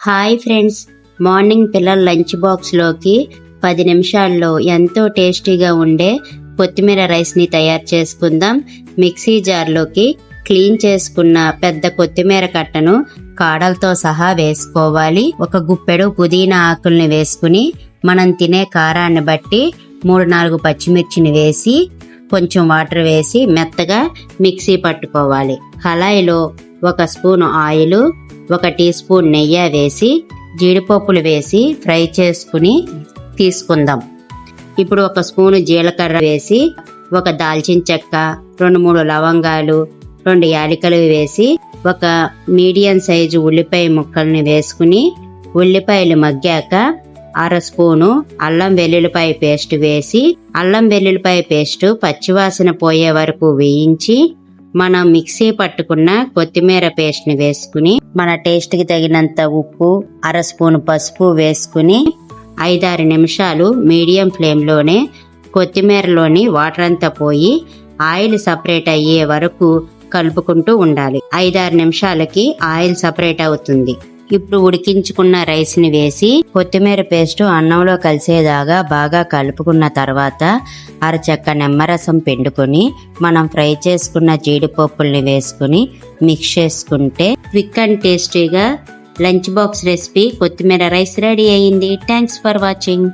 Hi friends, morning పిల్లల lunch బాక్స్లోకి 10 నిమిషాల్లో ఎంతో టేస్టీగా ఉండే కొత్తిమీర రైస్ని తయారు చేసుకుందాం. మిక్సీ జార్లోకి క్లీన్ చేసుకున్న పెద్ద కొత్తిమీర కట్టను కాడలతో సహా వేసుకోవాలి. ఒక గుప్పెడు పుదీనా ఆకుల్ని వేసుకుని మనం తినే కారాన్ని బట్టి 3-4 పచ్చిమిర్చిని వేసి కొంచెం వాటర్ వేసి మెత్తగా మిక్సీ పట్టుకోవాలి. కళాయిలో 1 స్పూన్ ఆయిల్, 1 టీ స్పూన్ నెయ్యి వేసి జీడిపప్పులు వేసి ఫ్రై చేసుకుని తీసుకుందాం. ఇప్పుడు 1 స్పూను జీలకర్ర వేసి 1 దాల్చిన చెక్క, 2-3 లవంగాలు, 2 యాలకులు వేసి 1 మీడియం సైజు ఉల్లిపాయ ముక్కల్ని వేసుకుని ఉల్లిపాయలు మగ్గాక 1/2 స్పూను అల్లం వెల్లుల్లిపాయ పేస్ట్ వేసి అల్లం వెల్లుల్లిపాయ పేస్ట్ పచ్చివాసన పోయే వరకు వేయించి మనం మిక్సీ పట్టుకున్న కొత్తిమీర పేస్ట్ ని వేసుకుని మన టేస్ట్ కి తగినంత ఉప్పు, 1/2 స్పూన్ పసుపు వేసుకుని 5-6 నిమిషాలు మీడియం ఫ్లేమ్ లోనే కొత్తిమీరలోని వాటర్ అంతా పోయి ఆయిల్ సపరేట్ అయ్యే వరకు కలుపుకుంటూ ఉండాలి. 5-6 నిమిషాలకి ఆయిల్ సపరేట్ అవుతుంది. ఇప్పుడు ఉడికించుకున్న రైస్ ని వేసి కొత్తిమీర పేస్ట్ అన్నంలో కలిసేదాగా బాగా కలుపుకున్న తర్వాత అరచెక్క నిమ్మరసం పిండుకొని మనం ఫ్రై చేసుకున్న జీడిపప్పుల్ని వేసుకుని మిక్స్ చేసుకుంటే క్విక్ అండ్ టేస్టీగా లంచ్ బాక్స్ రెసిపీ కొత్తిమీర రైస్ రెడీ అయ్యింది. Thanks for watching.